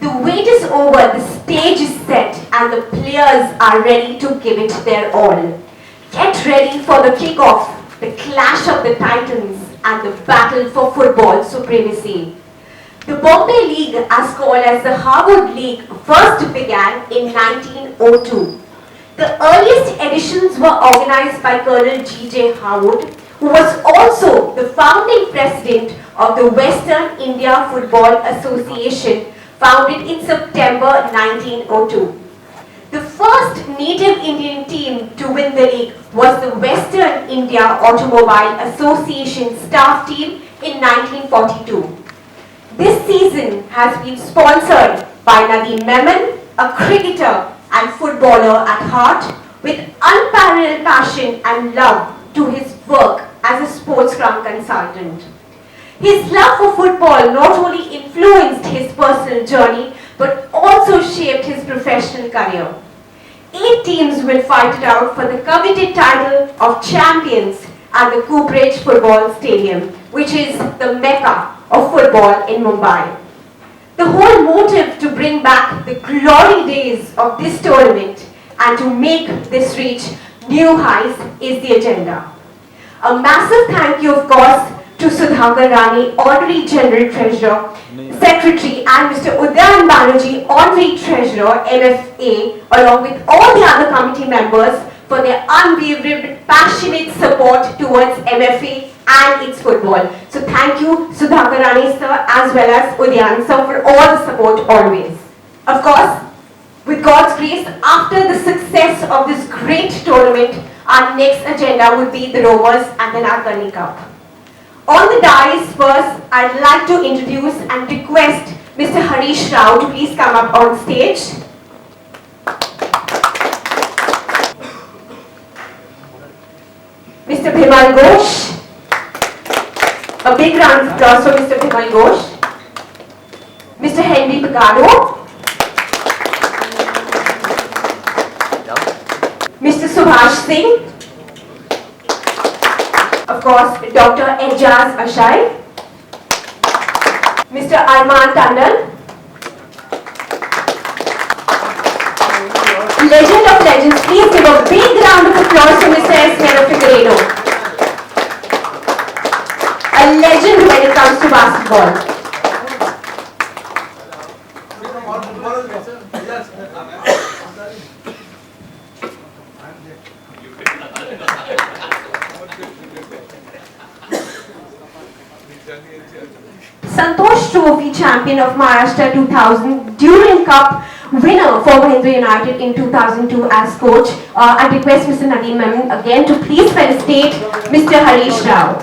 The wait is over, the stage is set, and the players are ready to give it their all. Get ready for the kickoff, the clash of the titans, and the battle for football supremacy. The Bombay League, as called as the Harwood League, first began in 1902. The earliest editions were organized by Colonel G.J. Harwood, who was also the founding president of the Western India Football Association, founded in September 1902. The first native Indian team to win the league was the Western India Automobile Association staff team in 1942. This season has been sponsored by Nadeem Memon, a cricketer and footballer at heart, with unparalleled passion and love to his work as a sports ground consultant. His love for football not only influenced his personal journey but also shaped his professional career. 8 teams will fight it out for the coveted title of champions at the Cooperage Football Stadium, which is the mecca of football in Mumbai. The whole motive to bring back the glory days of this tournament and to make this reach new heights is the agenda. A massive thank you, of course, to Sudhakar Rani, Honorary General Treasurer, Secretary, and Mr. Udayan Banerjee, Honorary Treasurer, MFA, along with all the other committee members for their unwavering, passionate support towards MFA and its football. So thank you, Sudhakar Rani sir, as well as Udayan sir, for all the support always. Of course, with God's grace, after the success of this great tournament, our next agenda would be the Rovers and the Narkani Cup. On the dais first, I'd like to introduce and request Mr. Harish Rao to please come up on stage. Mr. Bhimal Ghosh. A big round of applause for Mr. Bhimal Ghosh. Mr. Henry Picado. Mr. Subhash Singh. Of course, Dr. Ejaz Ashai. Mr. Arman Tandon. Legend of legends, please give a big round of applause to Mr. Esmero Figueiredo. A legend when it comes to basketball. Santosh Trophy champion of Maharashtra 2000, Durand Cup winner for Mahindra United in 2002 as coach. I request Mr. Nadeem Memon again to please felicitate Mr. Harish Rao.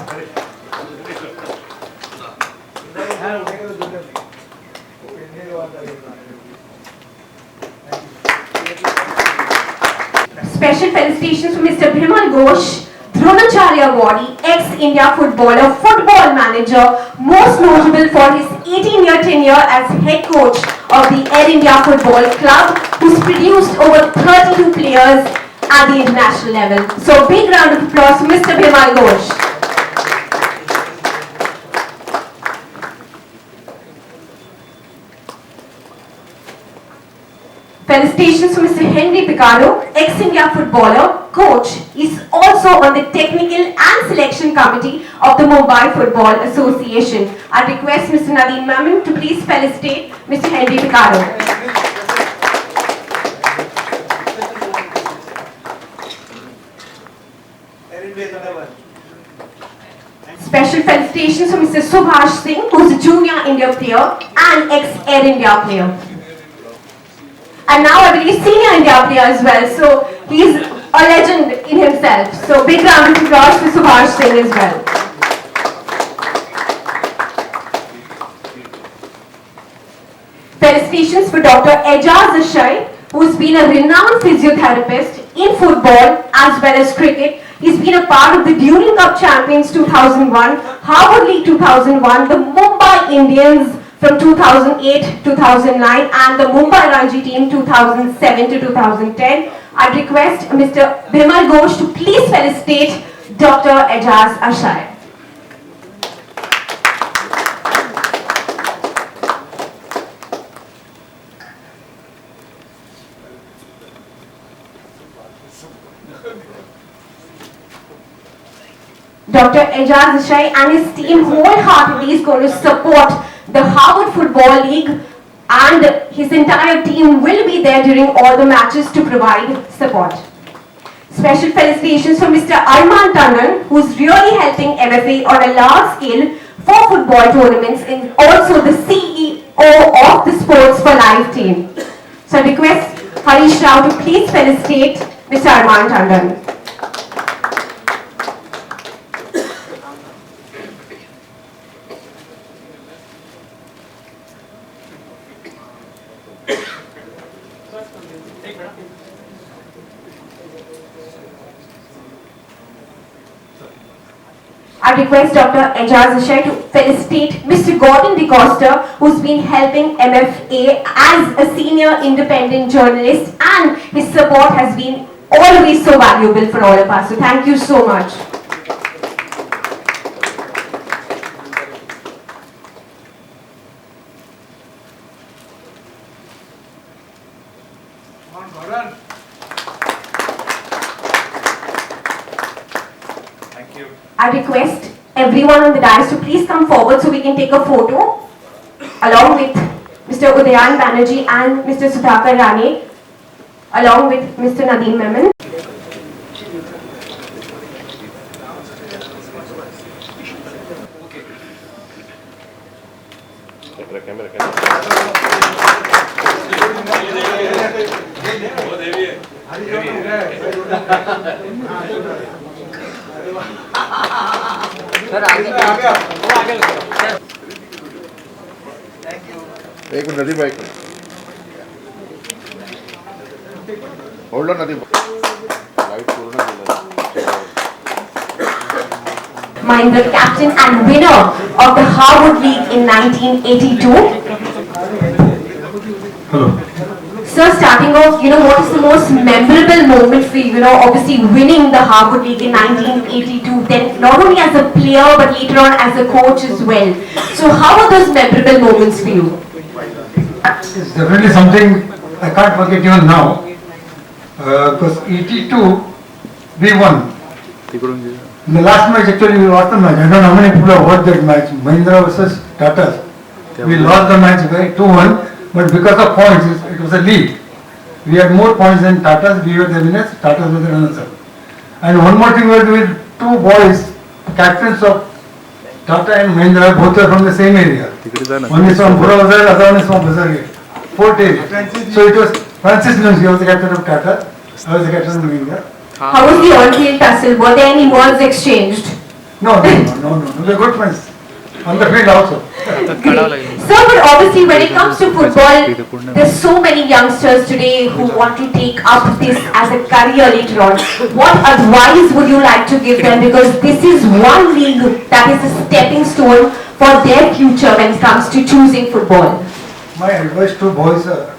Special felicitations to Mr. Bhimal Ghosh, Dronacharya Awardee, ex-India footballer, football manager, most notable for his 18-year tenure as head coach of the Air India Football Club, who's produced over 32 players at the international level. So big round of applause to Mr. Bhimal Ghosh. Felicitations to Mr. Henry Picado, ex-India footballer, coach. He's also on the technical and selection committee of the Mumbai Football Association. I request Mr. Nadeem Memon to please felicitate Mr. Henry Picado. Special felicitations to Mr. Subhash Singh, who's a junior India player and ex-Air India player. And now I believe senior India player as well, so he's a legend in himself. So big round of applause for Subhash Singh as well. Felicitations for Dr. Ejaz Ashai, who's been a renowned physiotherapist in football as well as cricket. He's been a part of the Durand Cup champions 2001, Harwood League 2001, the Mumbai Indians from 2008-2009 and the Mumbai Ranji team 2007 to 2010. I request Mr. Bhimal Ghosh to please felicitate Dr. Ejaz Ashai. Dr. Ejaz Ishai and his team wholeheartedly is going to support the Harwood Football League, and his entire team will be there during all the matches to provide support. Special felicitations for Mr. Arman Tandon, who's really helping MFA on a large scale for football tournaments, and also the CEO of the Sports for Life team. So I request Harish Rao to please felicitate Mr. Arman Tandon. I request Dr. Ejaz Ishai to felicitate Mr. Gordon DeCosta, who's been helping MFA as a senior independent journalist, and his support has been always so valuable for all of us. So thank you so much. Thank you. I request everyone on the dais to please come forward so we can take a photo along with Mr. Udayan Banerjee and Mr. Sudhakar Rane, along with Mr. Nadeem Memon. एक minute Nadeem भाई hold on Nadeem light पूर्ण Mind the captain and winner of the Harwood League in 1982. Hello. Sir, starting off, what is the most memorable moment for you? Obviously winning the Harwood League in 1982, then not only as a player but later on as a coach as well. So how are those memorable moments for you? It's definitely something I can't forget even now. Because 82, we won. In the last match, actually, we lost the match. I don't know how many people have watched that match. Mahindra versus Tata. We lost the match by 2-1, but because of points, it was a lead. We had more points than Tata. We were the winners. Tata was the runners-up. And one more thing, we were with two boys, captains of Tata and Mahindra, both are from the same area. One is from Bura Bazar, other one is from Bazar Gate. Fort area. So it was Francis Luns, he was the captain of Tata. I was the captain of Mahindra. How was the on-field tussle? Were there any words exchanged? No. We are good friends. On the field also. Great. Sir, but obviously when it comes to football, there's so many youngsters today who want to take up this as a career later on. What advice would you like to give them? Because this is one league that is a stepping stone for their future when it comes to choosing football. My advice to boys are,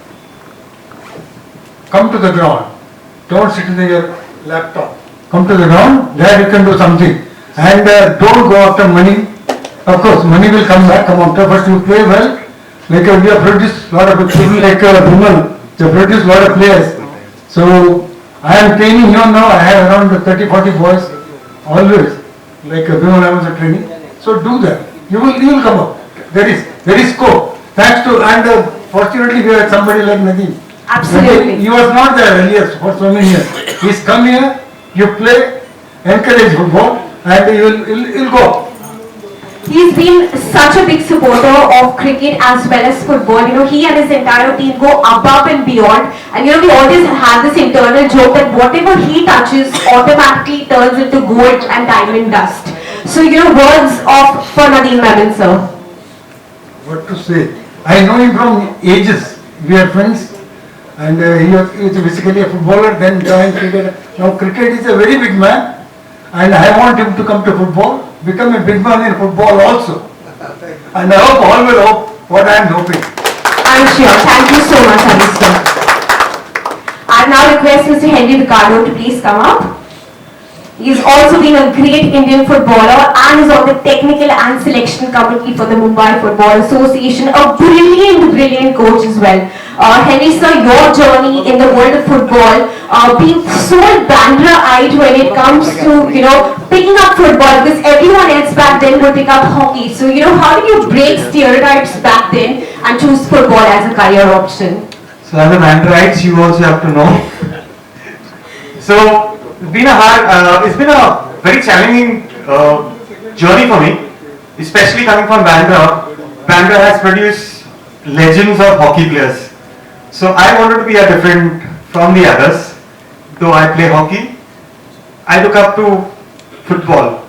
come to the ground. Don't sit in your laptop. Come to the ground, there you can do something. And don't go after money. Of course, money will come back, come after, but you play well. Like we have produced a lot of people like Vimal, they have produced a lot of players. So, I am training here now, I have around 30-40 boys, always. Like Vimal, I was a training. So do that. You will come up. There is scope. Thanks to, and fortunately we had somebody like Nadeem. Absolutely. He was not there earlier for so many years. He's come here, you play, encourage football, and you'll go. He's been such a big supporter of cricket as well as football. He and his entire team go above and beyond. And we always have this internal joke that whatever he touches automatically turns into gold and diamond dust. So, words of for Nadeem Memon, sir. What to say? I know him from ages. We are friends. And he was basically a footballer, then joined cricket. Now cricket is a very big man. And I want him to come to football, become a big man in football also. And I hope, all will hope what I am hoping. I'm sure. Thank you so much, Harish sir. I now request Mr. Henry Ricardo to please come up. He's also been a great Indian footballer and is on the technical and selection committee for the Mumbai Football Association. A brilliant coach as well. Henry sir, your journey in the world of football, being so Bandra-eyed when it comes to, picking up football, because everyone else back then would pick up hockey. So, how did you break stereotypes back then and choose football as a career option? So as a Bandra-ite, you also have to know. So it's been a very challenging journey for me, especially coming from Bandra. Bandra has produced legends of hockey players. So I wanted to be a different from the others. Though I play hockey, I look up to football.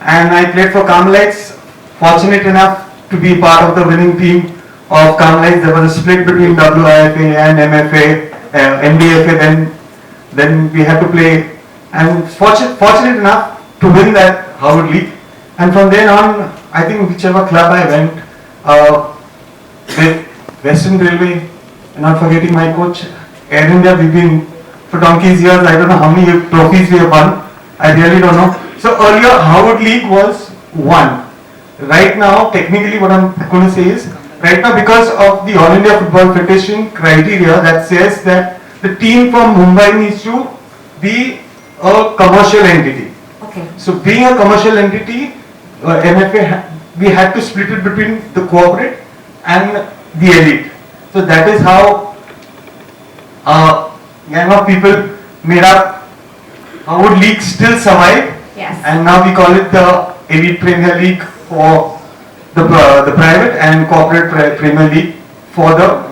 And I played for Carmelites, fortunate enough to be part of the winning team of Carmelites. There was a split between WIFA and MFA, MDFA, then we had to play, and fortunate enough to win that Harwood League. And from then on, I think whichever club I went, with Western Railway, not forgetting my coach, Air India, we've been for donkey's years. I don't know how many trophies we have won. I really don't know. So earlier Harwood League was won. Right now, technically what I'm going to say is, right now because of the All India Football Federation criteria that says that the team from Mumbai needs to be a commercial entity. Okay. So being a commercial entity, MFA, we had to split it between the corporate and the elite. So that is how gang of people made up Harwood League still survive. Yes. And now we call it the Elite Premier League for the private and corporate Premier League for the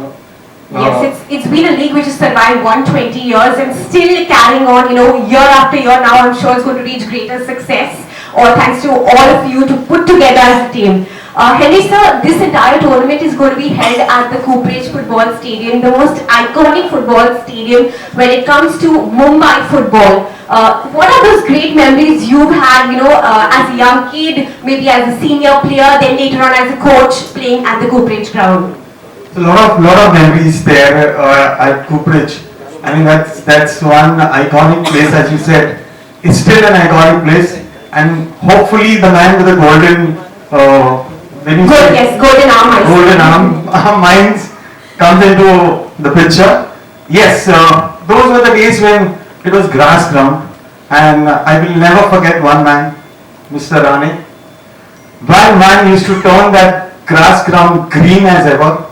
Yes, it's been a league which has survived 120 years and still carrying on, year after year. Now I'm sure it's going to reach greater success. All thanks to all of you to put together as a team. Henry sir, this entire tournament is going to be held at the Cooperage Football Stadium, the most iconic football stadium when it comes to Mumbai football. What are those great memories you've had, as a young kid, maybe as a senior player, then later on as a coach playing at the Cooperage ground? A lot of memories there at Cooperage. I mean that's one iconic place, as you said. It's still an iconic place, and hopefully the man with the golden golden arm mines comes into the picture. Yes, those were the days when it was grass ground, and I will never forget one man, Mr. Rane. One man used to turn that grass ground green as ever.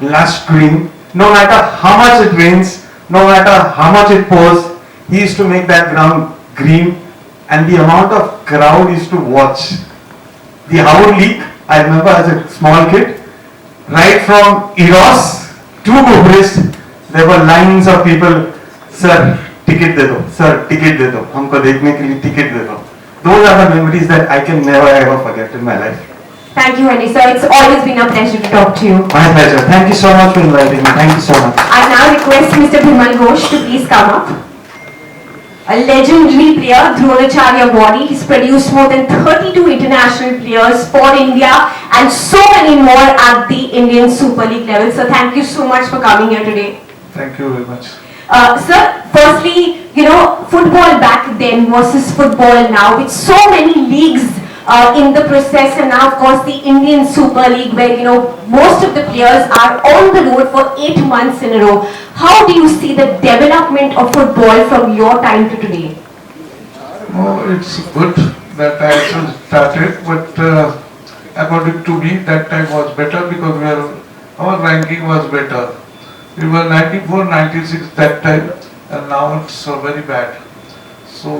Lush green, no matter how much it rains, no matter how much it pours, he used to make that ground green, and the amount of crowd used to watch. The Harwood League, I remember as a small kid, right from Eros to Cooperage, there were lines of people, sir, ticket de do, sir, ticket de do, humko dekhne ke liye ticket de do. Those are the memories that I can never ever forget in my life. Thank you, Henry sir. It's always been a pleasure to talk to you. My pleasure. Thank you so much for inviting me. Thank you so much. I now request Mr. Bimal Ghosh to please come up. A legendary player, Dronacharya Wadi. He's produced more than 32 international players for India and so many more at the Indian Super League level. So thank you so much for coming here today. Thank you very much. Sir, firstly, football back then versus football now, with so many leagues in the process, and now of course the Indian Super League where most of the players are on the road for 8 months in a row. How do you see the development of football from your time to today? Oh, it's good that I actually started, but according to me that time was better because our ranking was better. We were 94, 96 that time, and now it's very bad. So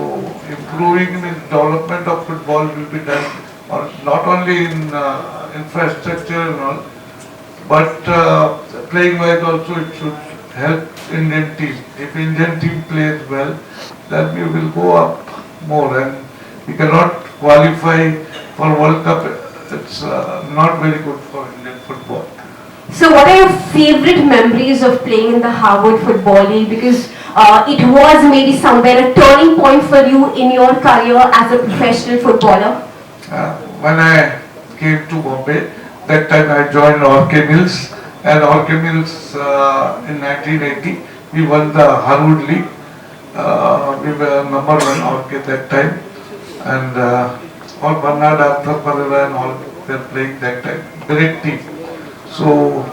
improving the development of football will be done not only in infrastructure and all, but playing wise also it should help Indian team. If Indian team plays well, then we will go up more, and we cannot qualify for World Cup. It's not very good for Indian football. So what are your favorite memories of playing in the Harwood Football League? Because it was maybe somewhere a turning point for you in your career as a professional footballer. When I came to Bombay, that time I joined Orke Mills, and Orke Mills in 1980 we won the Harwood League, We were number one at that time, and all Bernard, Arthur Pereira and all were playing that time. Great team. So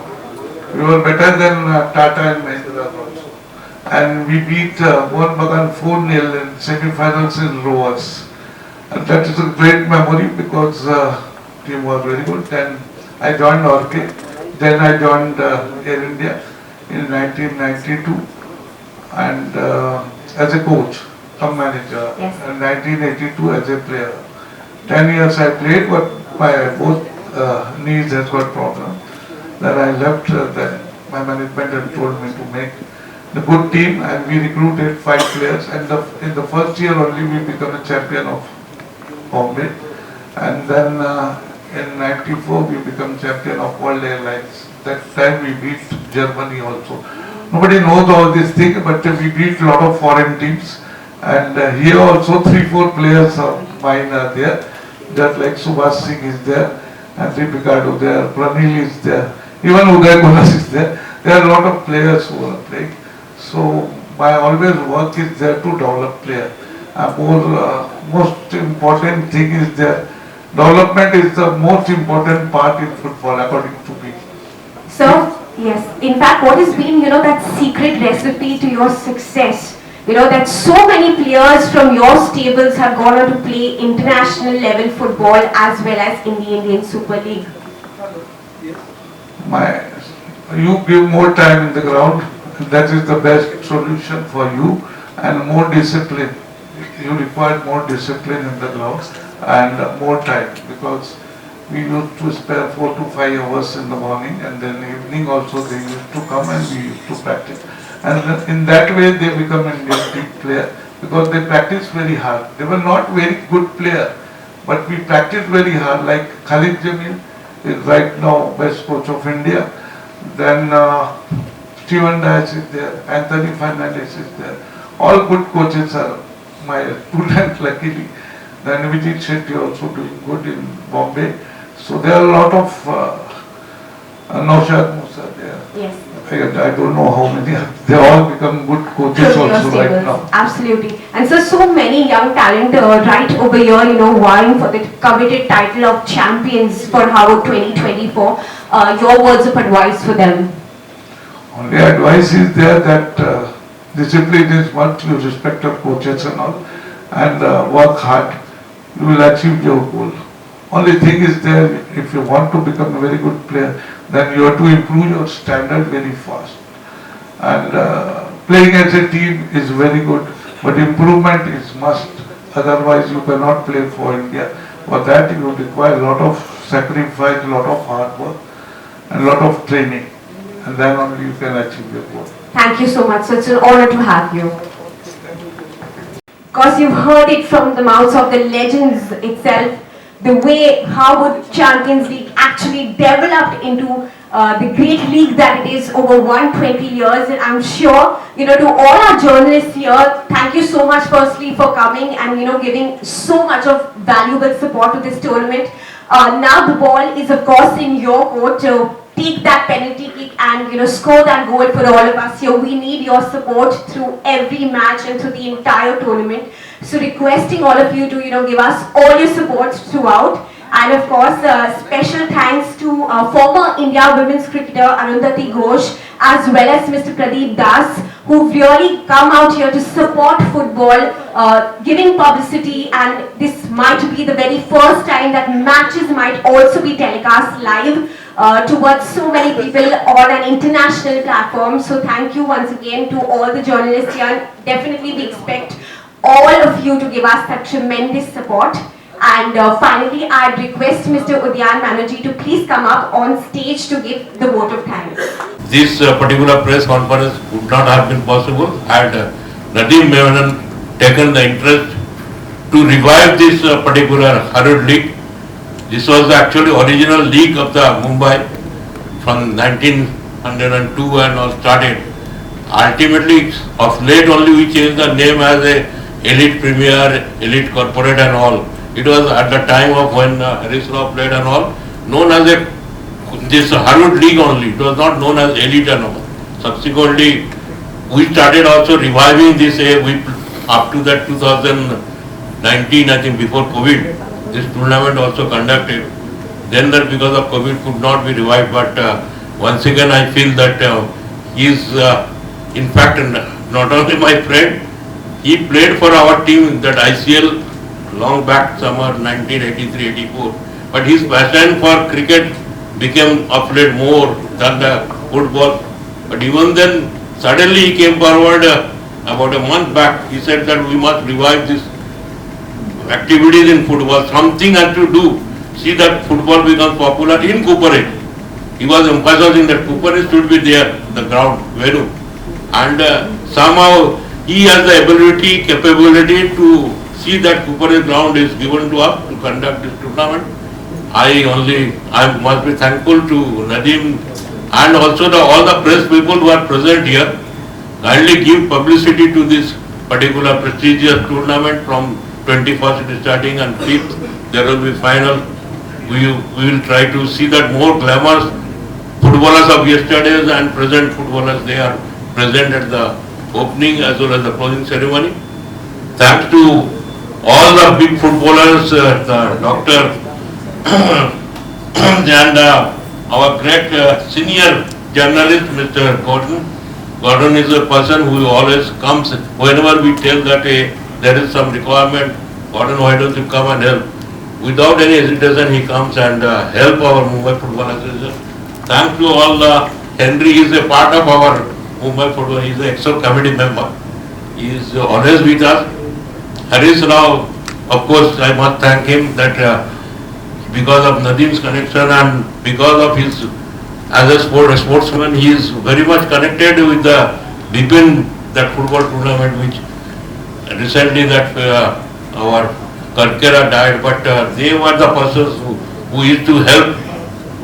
we were better than Tata and Mahindra also. And we beat Mohan Bagan 4-0 in semi-finals in Rovers. And that is a great memory because team was very good. Then I joined Orchid. Then I joined Air India in 1992 and as a coach, some manager. Yes. In 1982 as a player. 10 years I played, but my both knees has got problem. Then I left. Then my management had told me to make the good team, and we recruited 5 players. And in the first year only we became a champion of Bombay. And then in 94 we became champion of World Airlines. That time we beat Germany also. Nobody knows all these things, but we beat a lot of foreign teams. And here also 3-4 players of mine are there. Just like Subhash Singh is there, and Ricardo there, Pranil is there, even Uday Gunas is there. There are a lot of players who are playing. So my always work is there to develop players. Most important thing is that development is the most important part in football according to me. So, yes, in fact, what has been, that secret recipe to your success? That so many players from your stables have gone on to play international level football as well as in the Indian Super League. You give more time in the ground, that is the best solution for you, and more discipline. You require more discipline in the ground and more time, because we used to spare 4 to 5 hours in the morning, and then evening also they used to come and we used to practice. And in that way they become an Indian team player, because they practice very hard. They were not very good player, but we practiced very hard. Like Khalid Jamil is right now best coach of India. Then Steven Dias is there, Anthony Fernandez is there. All good coaches are my students luckily. Then Vijay Shetty also doing good in Bombay. So there are a lot of Naushad Musa there. Yes. I don't know how many. They all become good coaches also right now. Absolutely. And so many young talent right over here, vying for the coveted title of champions for Harwood 2024. Your words of advice for them? Only advice is there that discipline is what you respect your coaches and all, and work hard. You will achieve your goal. Only thing is there, if you want to become a very good player, then you have to improve your standard very fast. And playing as a team is very good, but improvement is must. Otherwise you cannot play for India. For that you require a lot of sacrifice, a lot of hard work, and a lot of training. And then only you can achieve your goal. Thank you so much. So it's an honor to have you. Because you've heard it from the mouths of the legends itself, the way Harwood Champions League actually developed into the great league that it is over 120 years. And I'm sure, to all our journalists here, thank you so much firstly for coming and, giving so much of valuable support to this tournament. Now the ball is of course in your court to take that penalty kick and, score that goal for all of us here. We need your support through every match and through the entire tournament. So requesting all of you to, give us all your support throughout. And of course, special thanks to former India women's cricketer Arundhati Ghosh as well as Mr. Pradeep Das, who've really come out here to support football, giving publicity, and this might be the very first time that matches might also be telecast live towards so many people on an international platform. So thank you once again to all the journalists here. Definitely we expect all of you to give us that tremendous support. And finally, I'd request Mr. Udyan Banerjee to please come up on stage to give the vote of thanks. This particular press conference would not have been possible had Nadeem Menon taken the interest to revive this particular Harwood League. This was actually original league of the Mumbai from 1902 and all started. Ultimately, of late only we changed the name as a Elite Premier, Elite Corporate and all. It was at the time of when Harris Raw played and all, known as this Harwood League only. It was not known as Elite and all. Subsequently, we started also reviving this, up to that 2019, I think before COVID, this tournament also conducted. Then that because of COVID could not be revived, but once again I feel that he is in fact not only my friend, he played for our team in that ICL long back summer 1983-84, but his passion for cricket became of late more than the football. But even then, suddenly he came forward about a month back. He said that we must revive this activities in football. Something has to do. See that football becomes popular in Cooperage. He was emphasizing that Cooperage should be there, the ground, Venu. And somehow he has the ability, capability to see that Cooperage ground is given to us to conduct this tournament. I must be thankful to Nadeem and also all the press people who are present here. Kindly give publicity to this particular prestigious tournament. From 21st it is starting and 5th there will be final. We will try to see that more glamorous footballers of yesterday's and present footballers, they are present at the opening as well as the closing ceremony. Thanks to all the big footballers, the doctor and our great senior journalist, Mr. Gordon. Gordon is a person who always comes whenever we tell that there is some requirement. Gordon, why don't you come and help? Without any hesitation, he comes and help our Mumbai Football Association. Thanks to all the Henry is a part of our Mumbai Football. He is an Excel committee member. He is always with us. Harish Rao, of course, I must thank him that because of Nadeem's connection and because of his as a sportsman, he is very much connected with the Bipin, that football tournament which recently that our Karkera died, but they were the persons who used to help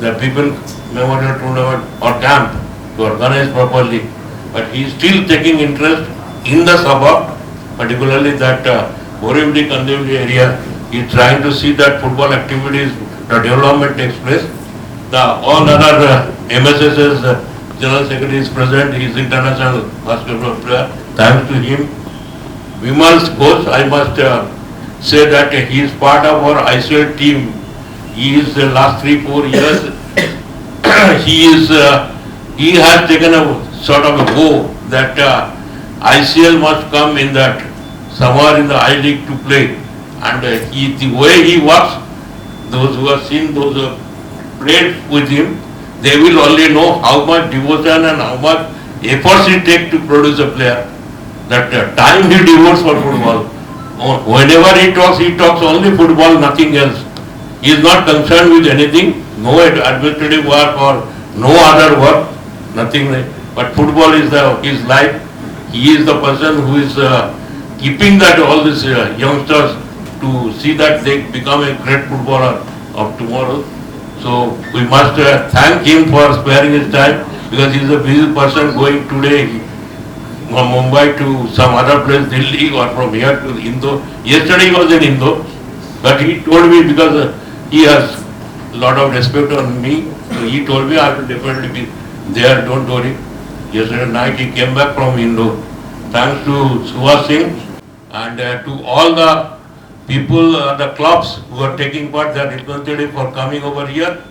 the Bipin Memorial Tournament or camp to organize properly. But he is still taking interest in the suburb, particularly that Borivali Kandivali area. He is trying to see that football activities, the development takes place. All other MSS's General Secretary is present. He is international basketball player. Thanks to him. Vimal's coach, I must say that he is part of our ICL team. He is the last 3-4 years. He has taken a sort of a go that ICL must come in that somewhere in the I League to play. And the way he works, those who have seen, those who have played with him, they will only know how much devotion and how much efforts he takes to produce a player. That time he devotes for football. Whenever he talks only football, nothing else. He is not concerned with anything, no administrative work or no other work, nothing. But football is his life. He is the person who is keeping that all these youngsters to see that they become a great footballer of tomorrow. So we must thank him for sparing his time, because he is a busy person going today from Mumbai to some other place, Delhi, or from here to Indore. Yesterday he was in Indore, but he told me, because he has a lot of respect on me, so he told me I will definitely be there, don't worry. Yesterday night he came back from Indore. Thanks to Suhas Singh and to all the people, the clubs who are taking part, they are representative for coming over here.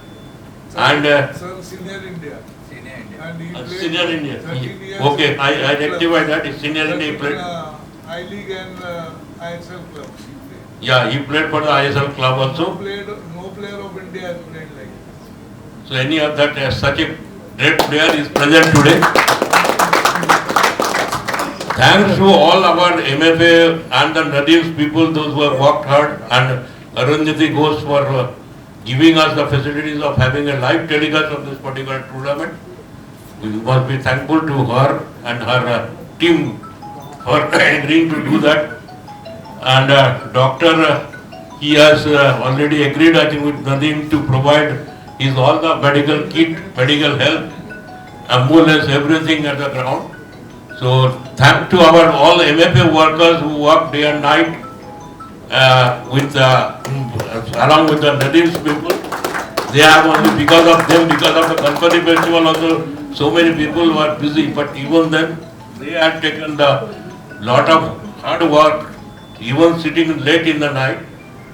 And Sir, Senior India. Senior India. And he played Senior India. 13 years Okay, in I rectified that. It's Senior India he 13, played. I-League and ISL clubs he played. Yeah, he played for the ISL club No also. player of India has played like this. So any of that, such a great player is present today. Thanks to all our MFA and the Nadeem's people, those who have worked hard, and Arundhati Ghosh for giving us the facilities of having a live telecast of this particular tournament. We must be thankful to her and her team for agreeing to do that. And Doctor, he has already agreed, I think, with Nadeem to provide his all the medical kit, medical help, ambulance, everything at the ground. So thanks to our all MFA workers who work day and night along with the Nadeem's people. They have only because of them, because of the Ganpati festival also, so many people were busy, but even then They had taken the lot of hard work, even sitting late in the night,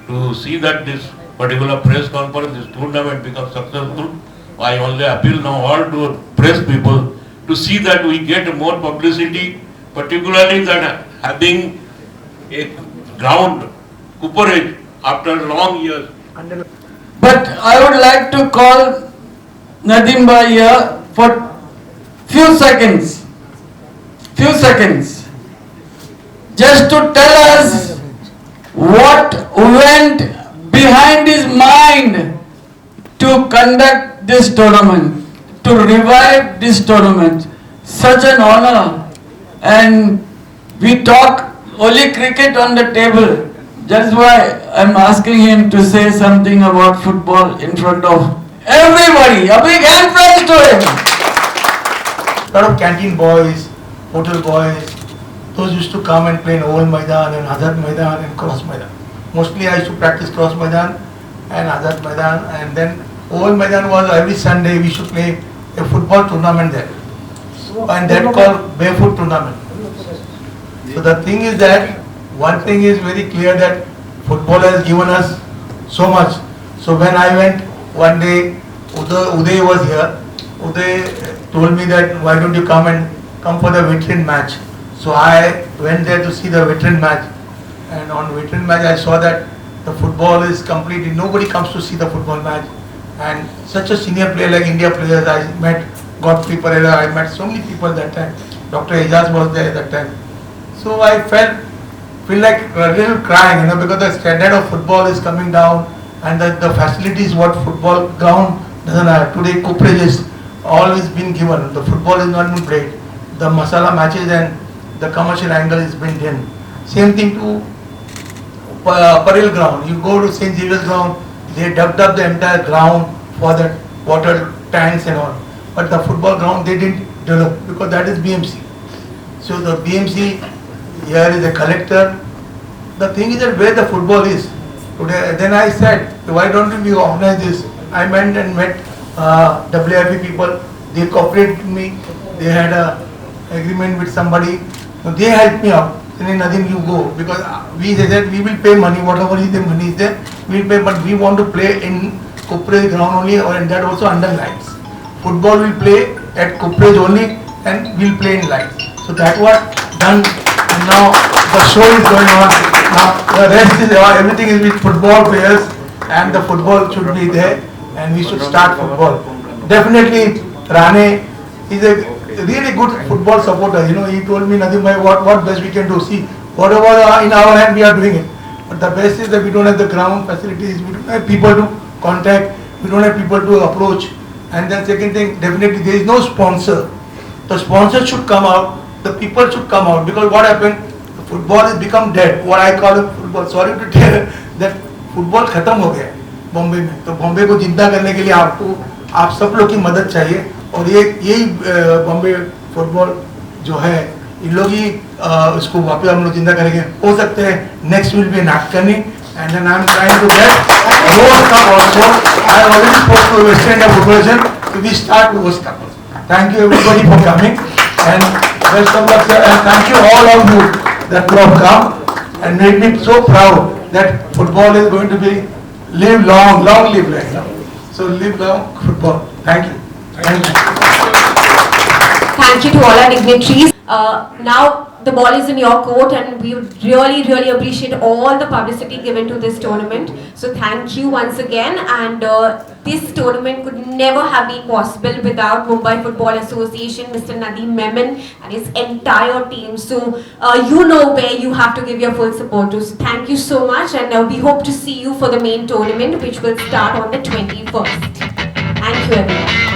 to see that this particular press conference, this tournament becomes successful. I only appeal now all to press people to see that we get more publicity, particularly that having a ground cooperage after long years. But I would like to call Nadeem Bhai here for few seconds, just to tell us what went behind his mind to conduct this tournament, to revive this tournament. Such an honor, and we talk only cricket on the table. That's why I'm asking him to say something about football in front of everybody. A big hand praise to him. Lot of canteen boys, hotel boys, those used to come and play in Old Maidan and Azad Maidan and Cross Maidan. Mostly I used to practice Cross Maidan and Azad Maidan, and then Old Maidan was every Sunday we should play a football tournament there. And that called barefoot tournament. So the thing is that, one thing is very clear, that football has given us so much. So when I went one day, Uday was here. Uday told me that why don't you come for the veteran match. So I went there to see the veteran match, and on veteran match I saw that the football is completely, nobody comes to see the football match, and such a senior player like India players, I met Godfrey Pereira, I met so many people that time. Dr. Ejaz was there at that time. So I feel like a little crying, because the standard of football is coming down, and the facilities what football ground doesn't have. Today cooperage is always been given. The football is not been played. The masala matches and the commercial angle is been done. Same thing to Parel ground. You go to St. Xavier's ground, they dug up the entire ground for the water tanks and all. But the football ground they didn't develop, because that is BMC. So the BMC here is a collector. The thing is that where the football is today. Then I said, why don't we organize this? I went and met WIP people. They cooperated with me. They had a agreement with somebody. So they helped me out. Saying, Nadeem, you go, because we said we will pay money, whatever is the money is there, we will pay, but we want to play in Cooperage ground only, and that also under lights. Football will play at Cooperage only, and we'll play in lights. So that was done, and now the show is going on. Now the rest is everything is with football players, and the football should be there, and we should start football. Definitely, Rane is a really good football supporter. He told me, Nadeem bhai, what best we can do. See, whatever in our hand, we are doing it. But the best is that we don't have the ground facilities, we don't have people to contact, we don't have people to approach. And then second thing, definitely there is no sponsor. The sponsor should come out, the people should come out, because what happened, the football has become dead. What I call it football, sorry to tell that football खत्म हो गया है बॉम्बे में. तो बॉम्बे को जिंदा करने के लिए आप सब लोग की मदद चाहिए, और यही बॉम्बे फुटबॉल जो है, इन लोग ही इसको वापस हम लोग जिंदा करेंगे. हो सकते हैं नेक्स्ट विल बी नाटकनी, and then I am trying to get World Cup also. I already spoke to West India Federation to we start World Cup. Thank you everybody for coming, and best of luck, and thank you all of you that have come and made me so proud that football is going to be live long live right now. So live long football. Thank you. Thank you. Thank you to all our dignitaries. Now the ball is in your court, and we would really appreciate all the publicity given to this tournament. So thank you once again, and this tournament could never have been possible without Mumbai Football Association, Mr. Nadeem Memon and his entire team. So you know where you have to give your full support to. So thank you so much, and we hope to see you for the main tournament, which will start on the 21st. Thank you everyone.